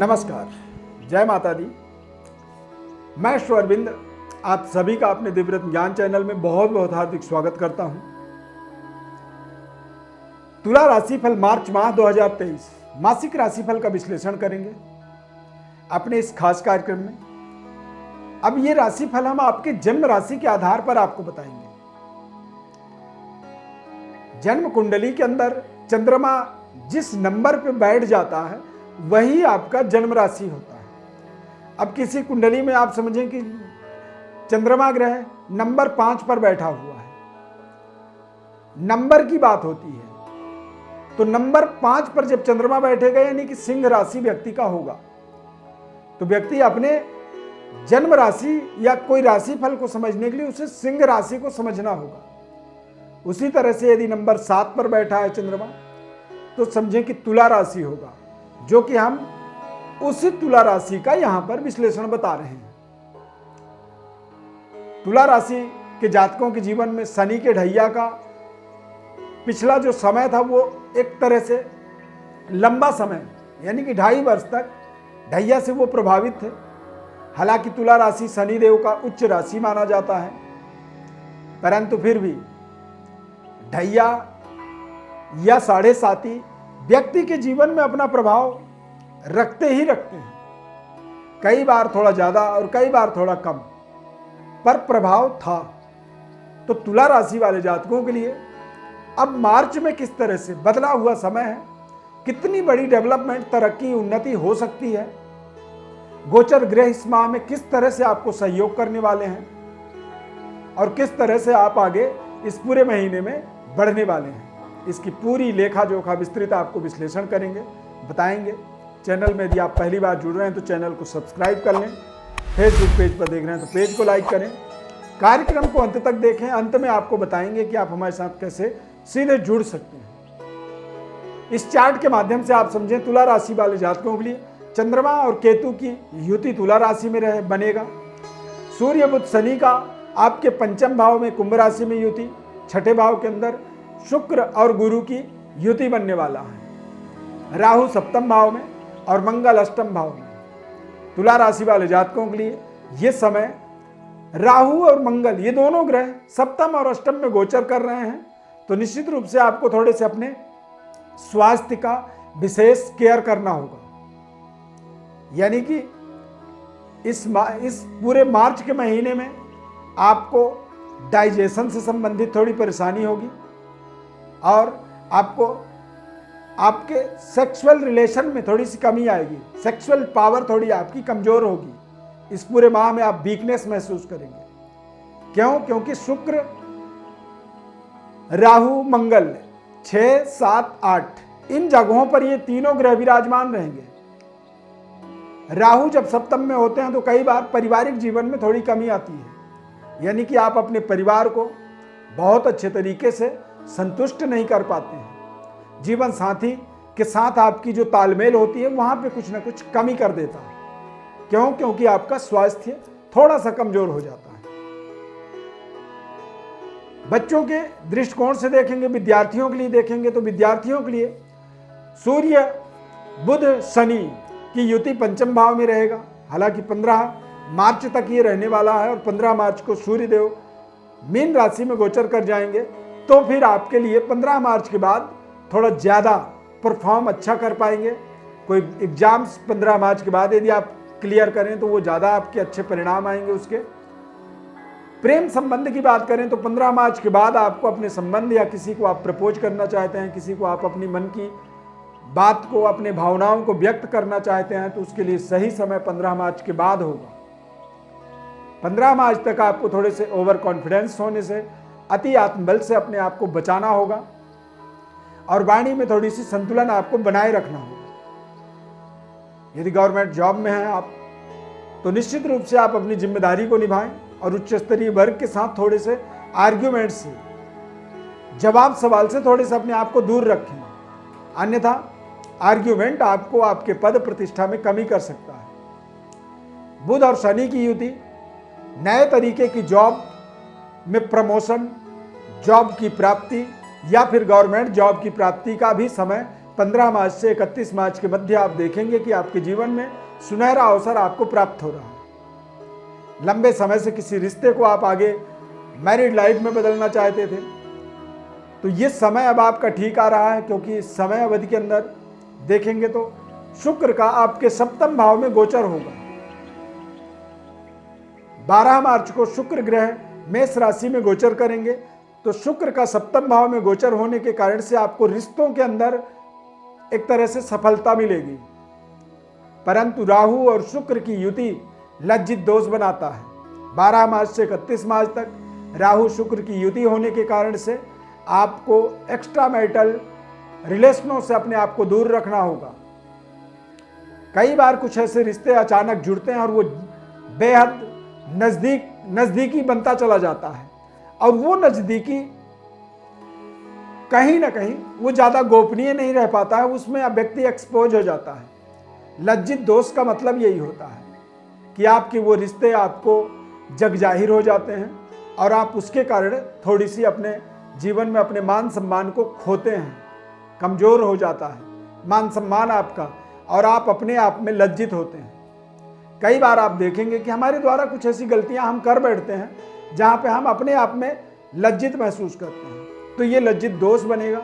नमस्कार, जय माता दी। मैं श्री अरविंद आप सभी का अपने दिव्यरत्न ज्ञान चैनल में बहुत बहुत हार्दिक स्वागत करता हूं। तुला राशिफल मार्च माह 2023 मासिक राशिफल का विश्लेषण करेंगे अपने इस खास कार्यक्रम में। अब ये राशिफल हम आपके जन्म राशि के आधार पर आपको बताएंगे। जन्म कुंडली के अंदर चंद्रमा जिस नंबर पे बैठ जाता है वही आपका जन्म राशि होता है। अब किसी कुंडली में आप समझें कि चंद्रमा ग्रह नंबर 5 पर बैठा हुआ है, नंबर की बात होती है, तो नंबर 5 पर जब चंद्रमा बैठेगा यानी कि सिंह राशि व्यक्ति का होगा, तो व्यक्ति अपने जन्म राशि या कोई राशि फल को समझने के लिए उसे सिंह राशि को समझना होगा। उसी तरह से यदि नंबर 7 पर बैठा है चंद्रमा तो समझें कि तुला राशि होगा, जो कि हम उसी तुला राशि का यहां पर विश्लेषण बता रहे हैं। तुला राशि के जातकों के जीवन में शनि के ढैया का पिछला जो समय था वो एक तरह से लंबा समय यानी कि 2.5 वर्ष तक ढैया से वो प्रभावित थे। हालांकि तुला राशि शनि देव का उच्च राशि माना जाता है, परंतु फिर भी ढैया या 7.5 व्यक्ति के जीवन में अपना प्रभाव रखते ही रखते हैं। कई बार थोड़ा ज्यादा और कई बार थोड़ा कम, पर प्रभाव था। तो तुला राशि वाले जातकों के लिए अब मार्च में किस तरह से बदला हुआ समय है, कितनी बड़ी डेवलपमेंट, तरक्की, उन्नति हो सकती है, गोचर ग्रह इस माह में किस तरह से आपको सहयोग करने वाले हैं और किस तरह से आप आगे इस पूरे महीने में बढ़ने वाले हैं, इसकी पूरी लेखा जोखा विस्तृत आपको विश्लेषण करेंगे, बताएंगे। चैनल में यदि आप पहली बार जुड़ रहे हैं तो चैनल को सब्सक्राइब कर लें। फेसबुक पेज पर देख रहे हैं तो पेज को लाइक करें। कार्यक्रम को अंत तक देखें, अंत में आपको बताएंगे कि आप हमारे साथ कैसे सीधे जुड़ सकते हैं। इस चार्ट के माध्यम से आप समझें तुला राशि वाले जातकों के लिए चंद्रमा और केतु की युति तुला राशि में बनेगा। सूर्य बुध शनि का आपके 5वें भाव में कुंभ राशि में युति, 6ठे भाव के अंदर शुक्र और गुरु की युति बनने वाला है। राहु 7वें भाव में और मंगल 8वें भाव में। तुला राशि वाले जातकों के लिए यह समय राहु और मंगल ये दोनों ग्रह 7वें और 8वें में गोचर कर रहे हैं, तो निश्चित रूप से आपको थोड़े से अपने स्वास्थ्य का विशेष केयर करना होगा। यानी कि इस पूरे मार्च के महीने में आपको डाइजेशन से संबंधित थोड़ी परेशानी होगी और आपको आपके सेक्सुअल रिलेशन में थोड़ी सी कमी आएगी, सेक्सुअल पावर थोड़ी आपकी कमजोर होगी। इस पूरे माह में आप वीकनेस महसूस करेंगे। क्यों? क्योंकि शुक्र, राहु, मंगल 6, 7, 8 इन जगहों पर ये तीनों ग्रह विराजमान रहेंगे। राहु जब 7वें में होते हैं तो कई बार पारिवारिक जीवन में थोड़ी कमी आती है, यानी कि आप अपने परिवार को बहुत अच्छे तरीके से संतुष्ट नहीं कर पाते हैं। जीवन साथी के साथ आपकी जो तालमेल होती है वहां पे कुछ ना कुछ कमी कर देता है। क्यों? क्योंकि आपका स्वास्थ्य थोड़ा सा कमजोर हो जाता है। बच्चों के दृष्टिकोण से देखेंगे, विद्यार्थियों के लिए देखेंगे तो विद्यार्थियों के लिए सूर्य बुध शनि की युति 5वें भाव में रहेगा। हालांकि 15 मार्च तक ये रहने वाला है और 15 मार्च को सूर्य देव मीन राशि में गोचर कर जाएंगे, तो फिर आपके लिए 15 मार्च के बाद थोड़ा ज़्यादा परफॉर्म अच्छा कर पाएंगे। कोई एग्जाम्स 15 मार्च के बाद यदि आप क्लियर करें तो वो ज़्यादा आपके अच्छे परिणाम आएंगे उसके। प्रेम संबंध की बात करें तो 15 मार्च के बाद आपको अपने संबंध या किसी को आप प्रपोज करना चाहते हैं, किसी को आप अपनी मन की बात को, अपने भावनाओं को व्यक्त करना चाहते हैं, तो उसके लिए सही समय 15 मार्च के बाद होगा। 15 मार्च तक आपको थोड़े से ओवर कॉन्फिडेंस होने से, अति आत्मबल से अपने आप को बचाना होगा और वाणी में थोड़ी सी संतुलन आपको बनाए रखना होगा। यदि गवर्नमेंट जॉब में हैं आप तो निश्चित रूप से आप अपनी जिम्मेदारी को निभाएं और उच्च स्तरीय वर्ग के साथ थोड़े से आर्ग्यूमेंट से, जवाब सवाल से थोड़े से अपने आप को दूर रखें, अन्यथा आर्ग्यूमेंट आपको आपके पद प्रतिष्ठा में कमी कर सकता है। बुध और शनि की युति नए तरीके की जॉब में प्रमोशन, जॉब की प्राप्ति या फिर गवर्नमेंट जॉब की प्राप्ति का भी समय 15 मार्च से 31 मार्च के मध्य आप देखेंगे कि आपके जीवन में सुनहरा अवसर आपको प्राप्त हो रहा है। लंबे समय से किसी रिश्ते को आप आगे मैरिड लाइफ में बदलना चाहते थे, तो ये समय अब आपका ठीक आ रहा है, क्योंकि इस समय अवधि के अंदर देखेंगे तो शुक्र का आपके सप्तम भाव में गोचर होगा। 12 मार्च को शुक्र ग्रह मेष राशि में गोचर करेंगे, तो शुक्र का सप्तम भाव में गोचर होने के कारण से आपको रिश्तों के अंदर एक तरह से सफलता मिलेगी। परंतु राहु और शुक्र की युति लज्जित दोष बनाता है। 12 मार्च से 31 मार्च तक राहु शुक्र की युति होने के कारण से आपको एक्स्ट्रा मैरिटल रिलेशनों से अपने आप को दूर रखना होगा। कई बार कुछ ऐसे रिश्ते अचानक जुड़ते हैं और वो बेहद नजदीकी बनता चला जाता है, और वो नजदीकी कहीं ना कहीं वो ज्यादा गोपनीय नहीं रह पाता है, उसमें व्यक्ति एक्सपोज हो जाता है। लज्जित दोष का मतलब यही होता है कि आपके वो रिश्ते आपको जग जाहिर हो जाते हैं और आप उसके कारण थोड़ी सी अपने जीवन में अपने मान सम्मान को खोते हैं, कमजोर हो जाता है मान सम्मान आपका, और आप अपने आप में लज्जित होते हैं। कई बार आप देखेंगे कि हमारे द्वारा कुछ ऐसी गलतियां हम कर बैठते हैं जहां पे हम अपने आप में लज्जित महसूस करते हैं, तो ये लज्जित दोष बनेगा।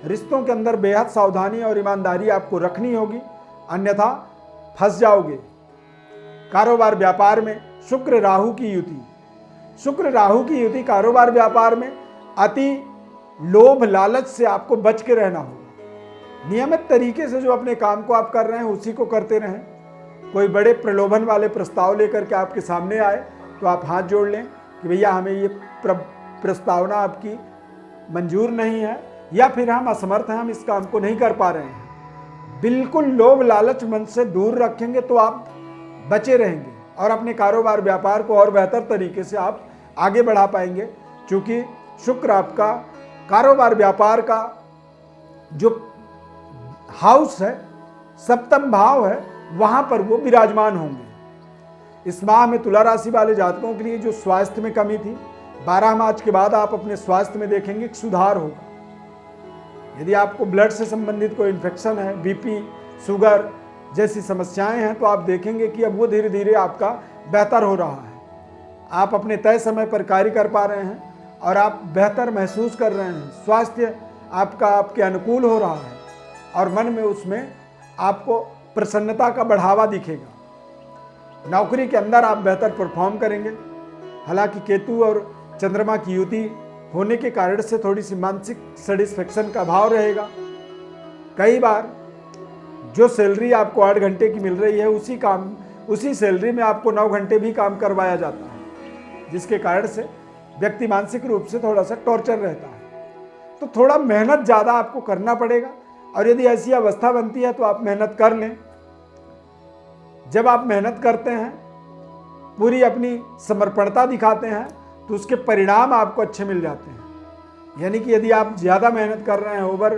रिश्तों के अंदर बेहद सावधानी और ईमानदारी आपको रखनी होगी, अन्यथा फंस जाओगे। कारोबार व्यापार में शुक्र राहु की युति, शुक्र राहु की युति कारोबार व्यापार में अति लोभ लालच से आपको बच के रहना होगा। नियमित तरीके से जो अपने काम को आप कर रहे हैं उसी को करते रहें। कोई बड़े प्रलोभन वाले प्रस्ताव लेकर के आपके सामने आए तो आप हाथ जोड़ लें कि भैया हमें ये प्रस्तावना आपकी मंजूर नहीं है, या फिर हम असमर्थ हैं, हम इस काम को नहीं कर पा रहे हैं। बिल्कुल लोभ लालच मन से दूर रखेंगे तो आप बचे रहेंगे और अपने कारोबार व्यापार को और बेहतर तरीके से आप आगे बढ़ा पाएंगे, क्योंकि शुक्र आपका कारोबार व्यापार का जो हाउस है, सप्तम भाव है, वहां पर वो विराजमान होंगे। इस माह में तुला राशि वाले जातकों के लिए जो स्वास्थ्य में कमी थी, 12 मार्च के बाद आप अपने स्वास्थ्य में देखेंगे कि सुधार होगा। यदि आपको ब्लड से संबंधित कोई इन्फेक्शन है, बीपी, शुगर जैसी समस्याएं हैं, तो आप देखेंगे कि अब वो धीरे धीरे आपका बेहतर हो रहा है। आप अपने तय समय पर कार्य कर पा रहे हैं और आप बेहतर महसूस कर रहे हैं। स्वास्थ्य आपका आपके अनुकूल हो रहा है और मन में उसमें आपको प्रसन्नता का बढ़ावा दिखेगा। नौकरी के अंदर आप बेहतर परफॉर्म करेंगे। हालांकि केतु और चंद्रमा की युति होने के कारण से थोड़ी सी मानसिक सेटिस्फेक्शन का भाव रहेगा। कई बार जो सैलरी आपको 8 घंटे की मिल रही है, उसी सैलरी में आपको 9 घंटे भी काम करवाया जाता है, जिसके कारण से व्यक्ति मानसिक रूप से थोड़ा सा टॉर्चर रहता है। तो थोड़ा मेहनत ज़्यादा आपको करना पड़ेगा, और यदि ऐसी अवस्था बनती है तो आप मेहनत कर लें। जब आप मेहनत करते हैं, पूरी अपनी समर्पणता दिखाते हैं, तो उसके परिणाम आपको अच्छे मिल जाते हैं। यानी कि यदि आप ज़्यादा मेहनत कर रहे हैं, ओवर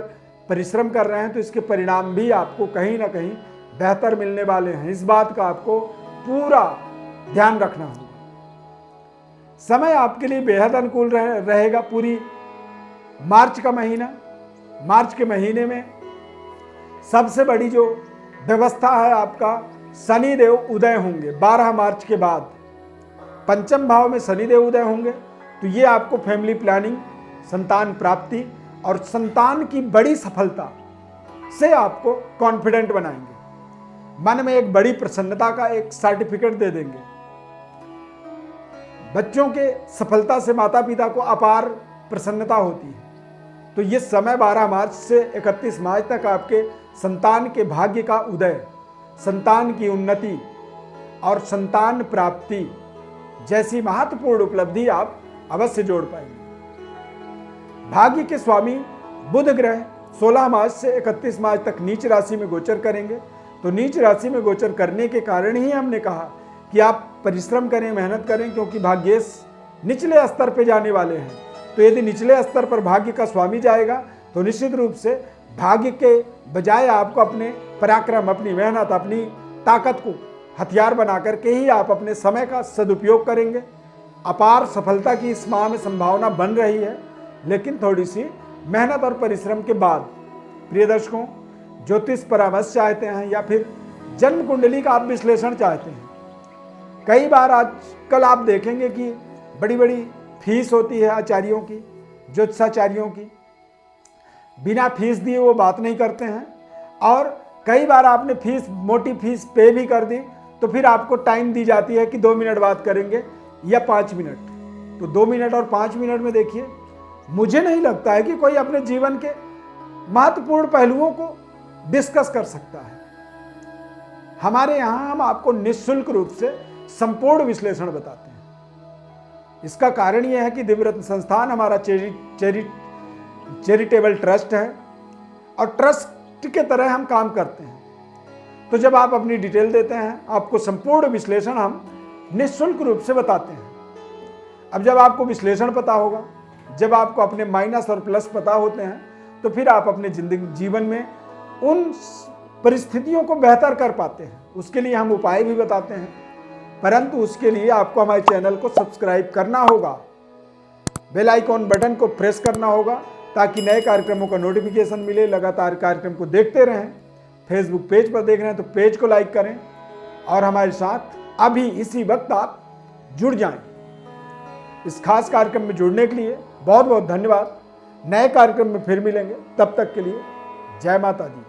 परिश्रम कर रहे हैं, तो इसके परिणाम भी आपको कहीं ना कहीं बेहतर मिलने वाले हैं। इस बात का आपको पूरा ध्यान रखना होगा। समय आपके लिए बेहद अनुकूल रहेगा। पूरी मार्च का महीना, मार्च के महीने में सबसे बड़ी जो व्यवस्था है, आपका शनिदेव उदय होंगे। 12 मार्च के बाद पंचम भाव में शनिदेव उदय होंगे, तो ये आपको फैमिली प्लानिंग, संतान प्राप्ति और संतान की बड़ी सफलता से आपको कॉन्फिडेंट बनाएंगे। मन में एक बड़ी प्रसन्नता का एक सर्टिफिकेट दे देंगे। बच्चों के सफलता से माता पिता को अपार प्रसन्नता होती है। तो ये समय 12 मार्च से 31 मार्च तक आपके संतान के भाग्य का उदय, संतान की उन्नति और संतान प्राप्ति जैसी महत्वपूर्ण उपलब्धि आप अवश्य जोड़ पाएंगे। भाग्य के स्वामी बुध ग्रह 16 मार्च से 31 मार्च तक नीच राशि में गोचर करेंगे। तो नीच राशि में गोचर करने के कारण ही हमने कहा कि आप परिश्रम करें, मेहनत करें, क्योंकि भाग्येश निचले स्तर पे जाने वाले हैं। तो यदि निचले स्तर पर भाग्य का स्वामी जाएगा तो निश्चित रूप से भाग्य के बजाय आपको अपने पराक्रम, अपनी मेहनत, अपनी ताकत को हथियार बना करके ही आप अपने समय का सदुपयोग करेंगे। अपार सफलता की इस माह में संभावना बन रही है, लेकिन थोड़ी सी मेहनत और परिश्रम के बाद। प्रिय दर्शकों, ज्योतिष परामर्श चाहते हैं या फिर जन्म कुंडली का आप विश्लेषण चाहते हैं, कई बार आजकल आप देखेंगे कि बड़ी बड़ी फीस होती है आचार्यों की, ज्योतिषाचार्यों की। बिना फीस दिए वो बात नहीं करते हैं, और कई बार आपने फीस, मोटी फीस पे भी कर दी तो फिर आपको टाइम दी जाती है कि 2 मिनट बात करेंगे या 5 मिनट। तो 2 मिनट और 5 मिनट में देखिए, मुझे नहीं लगता है कि कोई अपने जीवन के महत्वपूर्ण पहलुओं को डिस्कस कर सकता है। हमारे यहाँ हम आपको निःशुल्क रूप से संपूर्ण विश्लेषण बताते हैं। इसका कारण यह है कि दिव्यरत्न संस्थान हमारा चैरिटेबल ट्रस्ट है और ट्रस्ट के तरह हम काम करते हैं। तो जब आप अपनी डिटेल देते हैं, आपको संपूर्ण विश्लेषण हम निःशुल्क रूप से बताते हैं। अब जब आपको विश्लेषण पता होगा, जब आपको अपने माइनस और प्लस पता होते हैं, तो फिर आप अपने जीवन में उन परिस्थितियों को बेहतर कर पाते हैं। उसके लिए हम उपाय भी बताते हैं, परंतु उसके लिए आपको हमारे चैनल को सब्सक्राइब करना होगा, बेल आइकॉन बटन को प्रेस करना होगा ताकि नए कार्यक्रमों का नोटिफिकेशन मिले। लगातार कार्यक्रम को देखते रहें। फेसबुक पेज पर देख रहे हैं तो पेज को लाइक करें और हमारे साथ अभी इसी वक्त आप जुड़ जाएं। इस खास कार्यक्रम में जुड़ने के लिए बहुत बहुत धन्यवाद। नए कार्यक्रम में फिर मिलेंगे, तब तक के लिए जय माता दी।